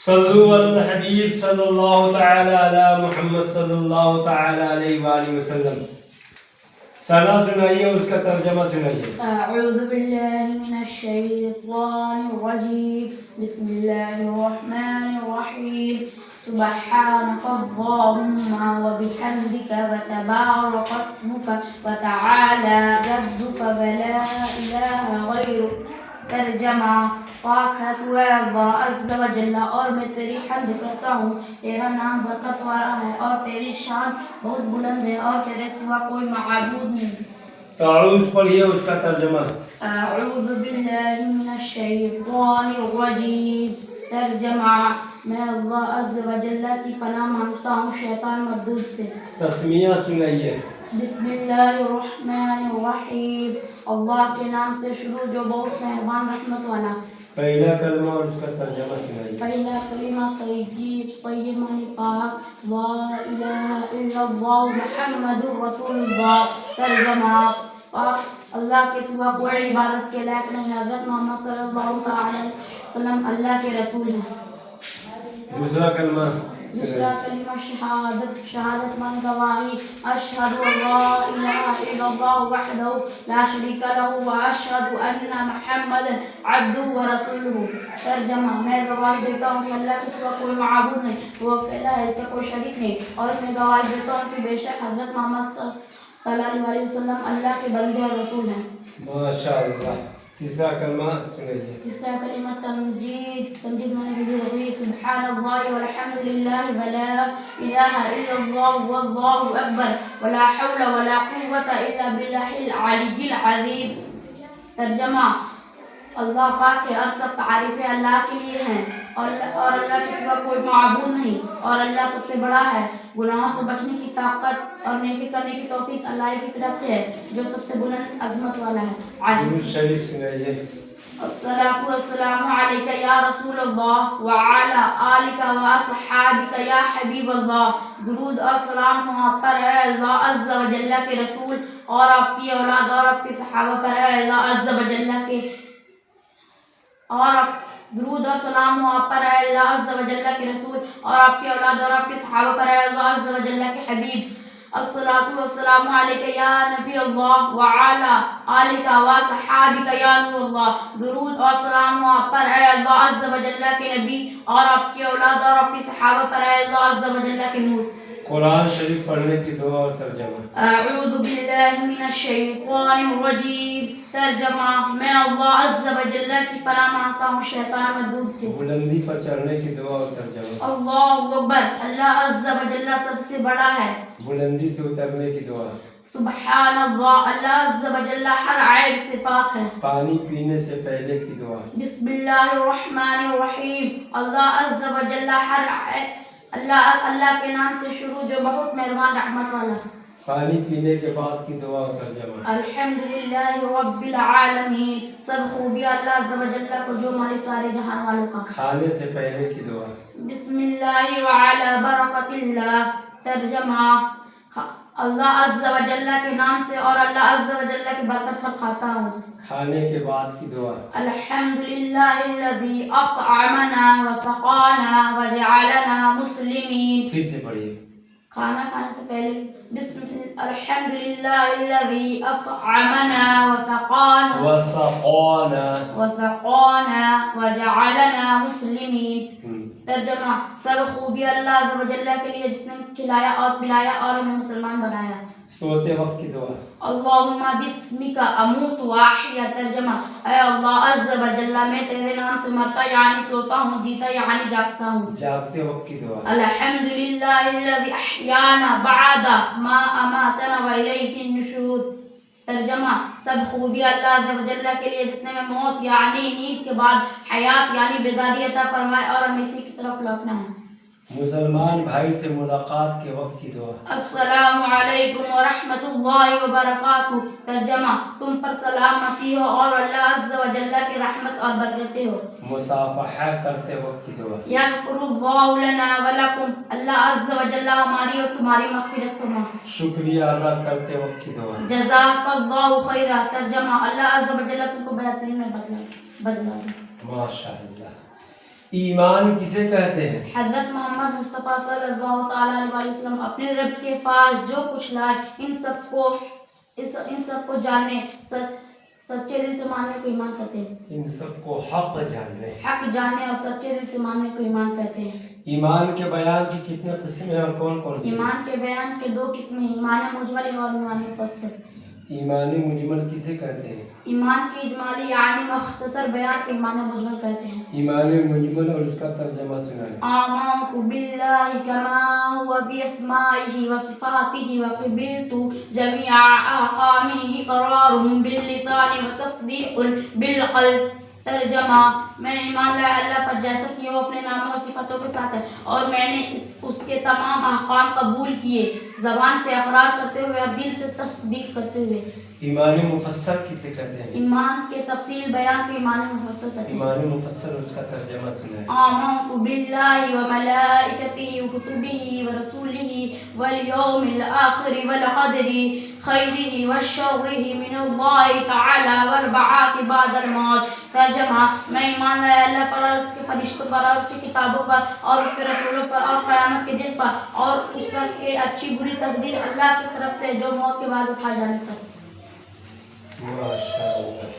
صلو علی الحبیب صلی اللہ تعالی علی محمد صلی اللہ تعالی علیہ وآلہ وسلم. ثنا سنائیے اور اس کا ترجمہ سنائیے. اعوذ باللہ من الشیطان الرجیم بسم اللہ الرحمن الرحیم سبحانک اللہم وبحمدک وتبارک اسمک وتعالی جدک ولا الہ غیرک. ترجمہ پاک ہے تو اے اللہ عز و جل اور میں تیری حمد کرتا ہوں، تیرا نام برکت والا ہے اور تیری شان بہت بلند ہے اور تیرے سوا کوئی معبود نہیں. تعوذ پڑھیے اس کا ترجمہ. اعوذ باللہ من الشیطان الرجیم. ترجمہ میں اللہ عز و جل کی پناہ مانگتا ہوں شیطان مردود سے. تسمیہ سنائیے. بسم اللہ الرحمن الرحیم. اللہ کے نام سے شروع جو بہت مہربان رحمت والا. پہلا کلمہ اور اس کا ترجمہ سنائیے. پہلا کلمہ طیب معنی پاک، لا الہ الا اللہ محمد رسول اللہ. ترجمہ پاک اللہ کے سوا کوئی عبادت کے لائق نہیں، حضرت محمد صلی اللہ تعالی علیہ وسلم اللہ کے رسول ہیں. دوسرا کلمہ. دوسرا کلمہ شہادت معنی گواہی، اشہد ان لا الہ الا اللہ وحدہ لا شریک لہ واشہد ان محمدا عبدہ ورسولہ. ترجمہ میں گواہی دیتا ہوں کہ اللہ کے سوا کوئی معبود نہیں، وہ اکیلا ہے، اس کا کوئی شریک نہیں، اور میں گواہی دیتا ہوں کہ بے شک حضرت محمد صلی اللہ علیہ وسلم اللہ کے بندے اور رسول ہیں. ماشاء اللہ. تیسرا کلمہ سنائیے. تیسرا کلمہ تمجید معنی بزرگی، سبحان اللہ والحمد للہ ولا الہ الا اللہ واللہ اکبر ولا حول ولا قوة الا باللہ العلی العظیم. ترجمہ اللہ پاک ہے اور سب تعریفیں اللہ کے لیے ہیں اور اللہ کے سوا کوئی معبود نہیں، اور اللہ سب سے بڑا ہے. گناہوں سے بچنے کی طاقت اور نیکی کرنے کی توفیق اللہ کی طرف سے ہے جو سب سے بلند عظمت والا ہے. درود شریف سنائیے. الصلاۃ والسلام علیک یا رسول اللہ وعلی آلک واصحابک یا حبیب اللہ. درود اور سلام ہو آپ پر اے اللہ عز و جل کے رسول اور آپ کی اولاد اور آپ کے صحابہ پر اے اللہ عز و جل کے درود اور سلام ہو آپ پر اے اللہ عز و جل کے رسول اور آپ کی اولاد اور آپ کے صحابہ پر اے اللہ عز و جل کے حبیب. الصلاۃ والسلام علیک یا نبی اللہ وعلی آلک واصحابک یا نور اللہ. درود اور سلام ہو آپ پر اے اللہ عز و جل کے نبی اور آپ کی اولاد اور آپ کے صحابہ پر اے اللہ عز و جل کے نور. قرآن شریف پڑھنے کی دعا اور ترجمہ. اعوذ باللہ من الشیطان الرجیم. ترجمہ میں اللہ عز و جل کی پناہ مانگتا ہوں شیطان مردود سے. بلندی پر چڑھنے کی دعا اور ترجمہ. اللہ اکبر اللہ عز و جل سب سے بڑا ہے. بلندی سے اترنے کی دعا. سبحان اللہ اللہ عز و جل ہر عیب سے پاک ہے. پانی پینے سے پہلے کی دعا. بسم اللہ الرحمن الرحیم. اللہ عز و جل اللہ کے نام سے شروع جو بہت مہربان رحمت والا. پانی پینے کے بعد کی دعا اور ترجمہ. الحمدللہ رب العالمین. سب خوبی اللہ عز و جل کو جو مالک سارے جہان والوں کا. کھانے سے پہلے کی دعا. بسم اللہ وعلی برکت اللہ. ترجمہ اللہ عز و جل کے نام سے اور اللہ عز و جل کی برکت پر کھاتا ہوں. کھانے کے بعد کی دعا. الحمدللہ الذی اطعمنا وسقانا وجعلنا مسلمین. پھر سے پڑھیے. کھانا کھانے سے پہلے الحمدللہ الذی اطعمنا وسقانا وجعلنا مسلمین. ترجمہ سب خوبی اللہ عز و جل کے لیے جس نے کھلایا اور پلایا اور ہمیں مسلمان بنایا. سوتے وقت کی دعا. اللہم بسمک اموت واحیا. ترجمہ اے اللہ عز و جل میں تیرے نام سے مرتا یعنی سوتا ہوں، جیتا یعنی جاگتا ہوں. جاگتے وقت کی دعا. الحمدللہ الذی احیانا بعد ما اماتنا والیہ النشور. ترجمہ سب خوبی اللہ عز و جل کے لیے جس نے ہمیں موت یعنی نیند کے بعد حیات یعنی بیداری عطا فرمائے اور ہمیں اسی کی طرف لوٹنا ہے. مسلمان بھائی سے ملاقات کے وقت کی دعا. السلام علیکم ورحمۃ اللہ وبرکاتہ. ترجمہ تم پر سلامتی ہو اور اللہ عز و جل کی رحمت اور برکتیں ہو. مصافحہ کرتے وقت کی دعا. یغفر اللہ لنا ولکم. اللہ عز و جل ہماری اور تمہاری مغفرت فرمائے. شکریہ ادا کرتے وقت کی دعا. جزاک اللہ خیرا. ترجمہ اللہ عز و جل تم کو بہترین میں بدلا دے. ماشاء اللہ. ایمان کسے کہتے ہیں؟ حضرت محمد مصطفیٰ صلی اللہ تعالیٰ علیہ وسلم اپنے رب کے پاس جو کچھ لائے ان سب کو جاننے، سچے دل سے ماننے کو ایمان کہتے ہیں. ان سب کو حق جاننے، حق جاننے اور سچے دل سے ماننے کو ایمان کہتے ہیں. ایمان کے بیان کی کتنے قسمیں اور کون کون سی؟ ایمان کے بیان کے دو قسمیں ہیں، ایمان مجمل اور ایمان مفصل. ایمان مجمل کسے کہتے ہیں؟ ایمان کی اجمالی یعنی مختصر بیان کو ایمان مجمل کہتے ہیں. ایمان مجمل اور اس کا ترجمہ سنائیں. آمنت باللہ کما ہوا باسمائہ وصفاتہ وقبلت جمیع احکامہ اقرار باللسان وتصدیق بالقلب. ترجمہ: میں ایمان لایا اللہ پر جیسا کہ وہ اپنے ناموں اور صفتوں کے ساتھ ہے، اور میں نے اس کے تمام احکام قبول کیے، زبان سے اقرار کرتے ہوئے اور دل سے تصدیق کرتے ہوئے. ایمان مفسر کسے کہتے ہیں؟ ایمان کے تفصیل بیان کو ایمان مفصل کہتے ہیں. ایمان مفسر اس کا ترجمہ سنائیں. آمنت باللہ وملائکتہ وکتبہ ورسولہ والیوم الآخر والقدر خیرہ وشرہ من اللہ تعالی والبعث بعد الموت. ترجمہ: میں ایمان لایا اللہ پر اور اس کے فرشتوں پر اور اس کی کتابوں پر اور اس کے رسولوں پر اور قیامت کے دن پر اور اس پر کہ اچھی بری تقدیر اللہ کی طرف سے جو موت کے بعد اٹھائے جانے پر. ماشاءاللہ.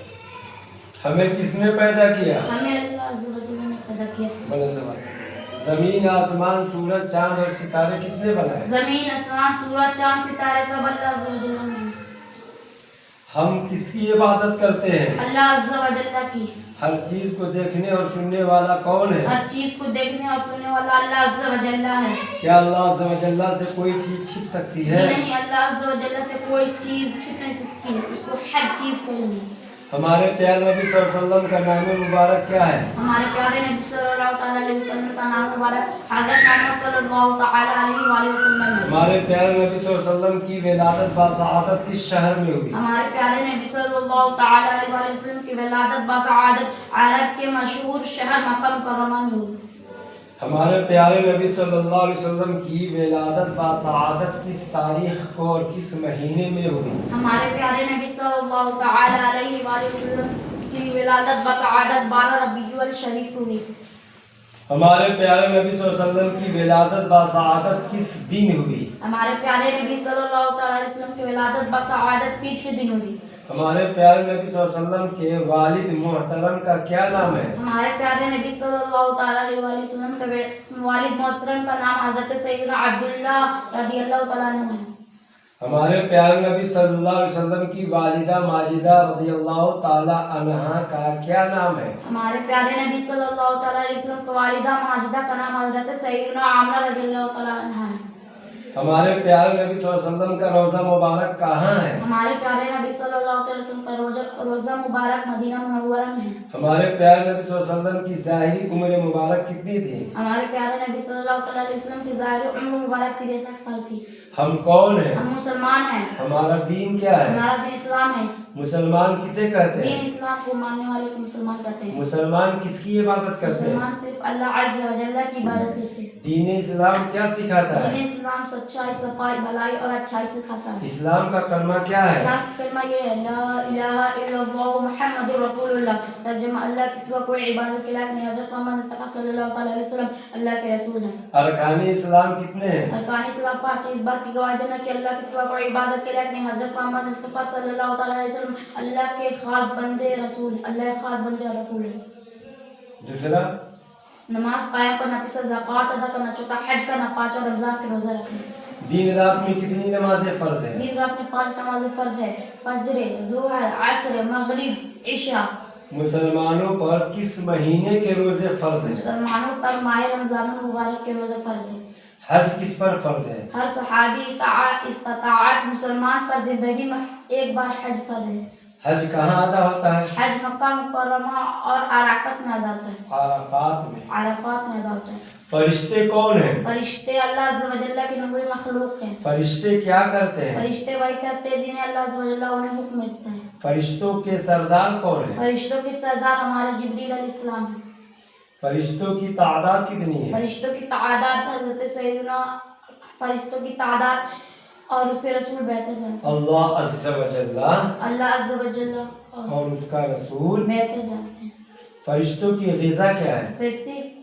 ہمیں کس نے پیدا کیا؟ ہمیں اللہ عز و جل نے پیدا کیا. بلند آواز سے. زمین، آسمان، سورج، چاند اور ستارے کس نے بنائے؟ زمین، آسمان، سورج، چاند، ستارے سب اللہ عز و جل نے. ہم کس کی عبادت کرتے ہیں؟ اللہ عز و جل کی. ہر چیز کو دیکھنے اور سننے والا کون ہے؟ ہر چیز کو دیکھنے اور سننے والا اللہ عز و جل ہے. کیا اللہ عز و جل سے کوئی چیز چھپ سکتی ہے؟ نہیں، اللہ عز و جل سے کوئی چیز چھپ نہیں سکتی ہے، اس کو ہر چیز کہیں گے. ہمارے پیارے نبی صلی اللہ علیہ وسلم کا نام مبارک کیا ہے؟ ہمارے پیارے نبی صلی اللہ تعالیٰ علیہ وسلم کا نام مبارک حضرت محمد صلی اللہ تعالیٰ علیہ وآلہ وسلم ہے. ہمارے پیارے نبی صلی اللہ علیہ وسلم کی ولادت باسعادت کس شہر میں ہوئی؟ ہمارے پیارے نبی صلی اللہ تعالیٰ علیہ وآلہ وسلم کی ولادت باسعادت عرب کے مشہور شہر مکہ مکرمہ میں ہوئی. ہمارے پیارے نبی صلی اللہ علیہ وسلم کی ولادت باسعادت کس تاریخ کو اور کس مہینے میں ہوئی؟ ہمارے پیارے نبی صلی اللہ تعالیٰ علیہ وآلہ وسلم کی ولادت باسعادت 12 ربیع الشریف ہوئی. ہمارے پیارے نبی صلی اللہ علیہ وسلم کی ولادت باسعادت کس دن ہوئی؟ ہمارے پیارے نبی صلی اللہ تعالیٰ علیہ وسلم کی ولادت باسعادت پیر کے دن ہوئی. ہمارے پیارے نبی صلی اللہ علیہ وسلم کے والد محترم کا کیا نام ہے؟ ہمارے پیارے نبی صلی اللہ تعالیٰ علیہ وآلہ وسلم کے والد محترم کا نام حضرت سیدنا عبداللہ رضی اللہ تعالیٰ عنہ ہے. ہمارے پیارے نبی صلی اللہ علیہ وسلم کی والدہ ماجدہ رضی اللہ تعالی عنہا کا کیا نام ہے؟ ہمارے پیارے نبی صلی اللہ تعالیٰ علیہ وسلم کی والدہ ماجدہ کا نام حضرت سیدنا عامرہ رضی اللہ تعالیٰ عنہ ہے. ہمارے پیارے نبی صلی اللہ علیہ وسلم کا روضہ مبارک کہاں ہے؟ ہمارے پیارے نبی صلی اللہ علیہ وسلم کا روضہ مبارک مدینہ منورہ میں ہے. ہمارے پیارے نبی صلی اللہ علیہ وسلم کی ظاہری عمر مبارک کتنی تھی؟ ہمارے پیارے نبی صلی اللہ علیہ وسلم کی ظاہری عمر مبارک 63 سال تھی. ہم کون ہیں؟ ہم مسلمان ہیں. ہمارا دین کیا ہے؟ ہمارا دین اسلام ہے. مسلمان کسے کہتے ہیں؟ دین اسلام کو ماننے والے کو مسلمان کہتے ہیں. مسلمان کس کی عبادت کرتے ہیں؟ مسلمان صرف اللہ عز و جل کی عبادت کرتے ہیں. دین اسلام کیا سکھاتا ہے؟ دین اسلام سچائی، صفائی، بھلائی اور اچھائی سکھاتا ہے. اسلام کا کلمہ کیا ہے؟ اسلام کا کلمہ یہ ہے لا الہ الا اللہ محمد رسول اللہ. ترجمہ: اللہ کے سوا کوئی عبادت کے لائق نہیں، حضرت محمد مصطفیٰ صلی اللہ علیہ وسلم اللہ کے رسول ہیں. ارکان اسلام کتنے ہیں؟ ارکان اسلام 5 اس بات کی گواہی دینا کہ اللہ کے سوا کوئی عبادت کے لائق نہیں، حضرت محمد مصطفیٰ صلی اللہ علیہ وسلم اللہ کے خاص بندے رسول، اللہ خاص بندے اور رسول ہیں. دوسرا، نماز قائم کرنا، تیسرا زکوٰۃ ادا کرنا، چوتھا حج کرنا، پانچواں رمضان کے روزہ رکھنا. دن رات میں کتنی نمازیں فرض ہیں؟ دن رات میں 5 نمازیں فرض ہے: فجر، ظہر، عصر، مغرب، عشاء. مسلمانوں پر کس مہینے کے روزے فرض ہیں؟ مسلمانوں پر ماہ رمضان المبارک کے روزے فرض ہے. حج کس پر فرض ہے؟ ہر صحابی استطاعت مسلمان پر زندگی میں ایک بار حج فرض ہے. حج کہاں ادا ہوتا ہے؟ حج مکہ مکرمہ اور عرفات میں ادا ہوتا ہے. عرفات میں. عرفات میں ادا ہوتا ہے. فرشتے کون ہیں؟ فرشتے اللہ عز و جل کی نوری مخلوق ہیں. فرشتے کیا کرتے ہیں؟ فرشتے وہی کرتے ہیں جنہیں اللہ عز و جل انہیں حکم دیتا ہے. فرشتوں کے سردار کون ہیں؟ فرشتوں کے سردار ہمارے جبریل علیہ السلام ہیں. فرشتوں کی تعداد کتنی ہے؟ فرشتوں کی تعداد حضرت سیدنا فرشتوں کی تعداد اور اس کے رسول بہتر جانتے ہیں. اللہ عز و جل اللہ عز و جل اور اس کا رسول بہتر جانتے ہیں. فرشتوں کی غذا کیا ہے؟ فرشتے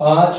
5